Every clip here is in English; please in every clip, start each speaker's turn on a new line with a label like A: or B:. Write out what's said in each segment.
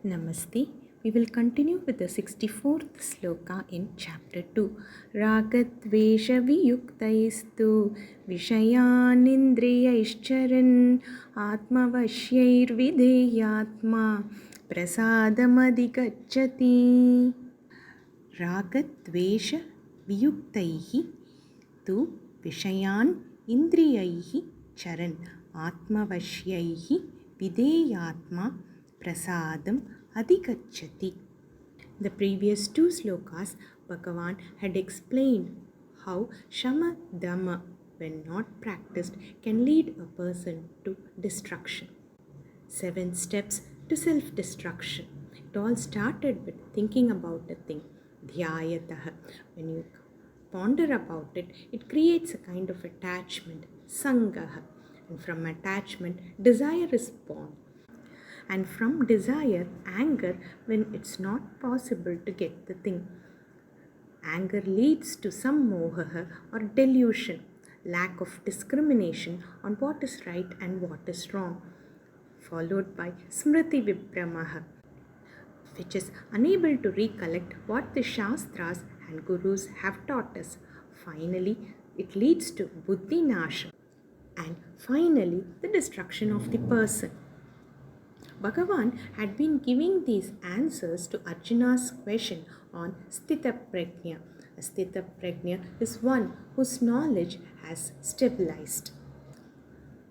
A: Namaste. We will continue with the 64th Sloka in chapter 2. Rāga-dveṣa-vimuktais viṣayān indriyaiś caran ātma-vaśyair vidheyātmā prasādam adhigacchati. Rāga-dveṣa-vimuktais viṣayān indriyaiś caran ātma-vaśyair vidheyātmā prasādam adhigacchati. The previous two slokas, Bhagavan had explained how shama dhamma, when not practiced, can lead a person to destruction. 7 steps to self-destruction. It all started with thinking about a thing, vidheyātmā. When you ponder about it, it creates a kind of attachment, sangaha. And from attachment, desire is born. And from desire, anger when it's not possible to get the thing. Anger leads to some moha or delusion, lack of discrimination on what is right and what is wrong, followed by smriti vipramaha, which is unable to recollect what the shastras and gurus have taught us. Finally, it leads to buddhi nasha, and finally the destruction of the person. Bhagavan had been giving these answers to Arjuna's question on sthita prajna. A sthita prajna is one whose knowledge has stabilized.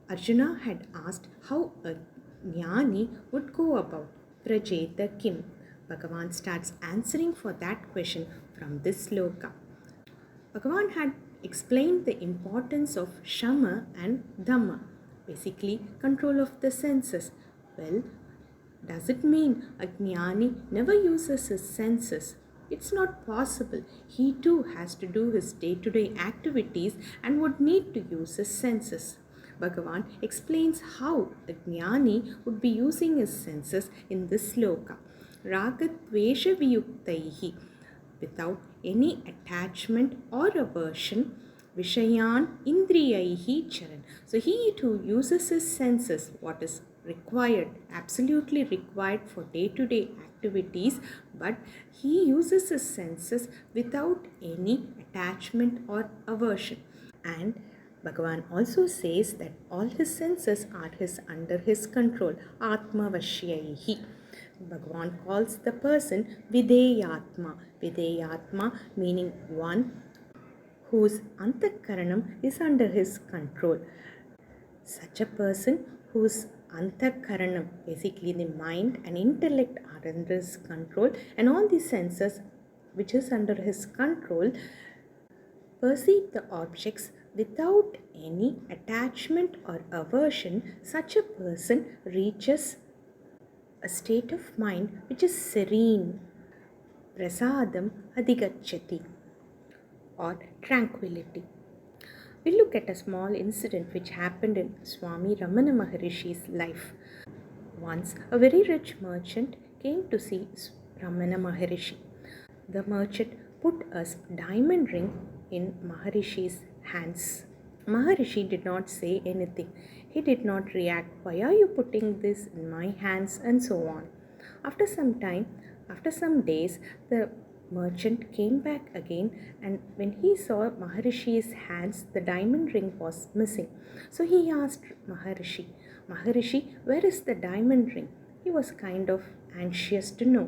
A: Arjuna had asked how a jnani would go about prajeta kim. Bhagavan starts answering for that question from this sloka. Bhagavan had explained the importance of shama and dhamma, basically control of the senses. Well, does it mean a jnani never uses his senses? It's not possible. He too has to do his day-to-day activities and would need to use his senses. Bhagavan explains how a jnani would be using his senses in this sloka. Rāga-dveṣa-vimuktais, without any attachment or aversion, viṣayān indriyaiś caran. So he too uses his senses, what is required, absolutely required for day-to-day activities, but he uses his senses without any attachment or aversion. And Bhagavan also says that all his senses are under his control, ātma-vaśyair. Bhagavan calls the person vidheyātmā. Vidheyātmā meaning one whose antakaranam is under his control. Such a person whose antakaranam, basically the mind and intellect, are under his control, and all the senses which is under his control perceive the objects without any attachment or aversion. Such a person reaches a state of mind which is serene, prasādam adhigacchati, or tranquility. We look at a small incident which happened in Swami Ramana Maharishi's life. Once, a very rich merchant came to see Ramana Maharishi. The merchant put a diamond ring in Maharishi's hands. Maharishi did not say anything. He did not react. Why are you putting this in my hands? And so on. After some time, after some days, the merchant came back again, and when he saw Maharishi's hands, the diamond ring was missing. So he asked Maharishi, where is the diamond ring? He was kind of anxious to know.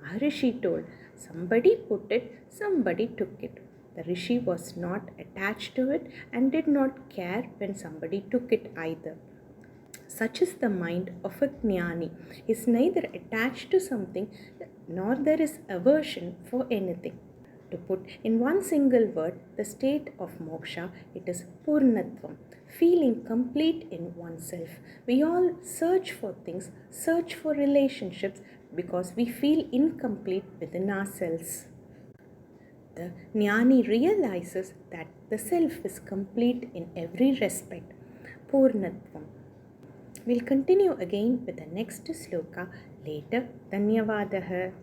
A: Maharishi told, somebody put it, somebody took it. The rishi was not attached to it and did not care when somebody took it either. Such is the mind of a jnani. He is neither attached to something nor there is aversion for anything. To put in one single word the state of moksha, it is purnatvam, feeling complete in oneself. We all search for things, search for relationships because we feel incomplete within ourselves. The jnani realizes that the self is complete in every respect, purnatvam. We'll continue again with the next sloka later. Dhanyavadaha.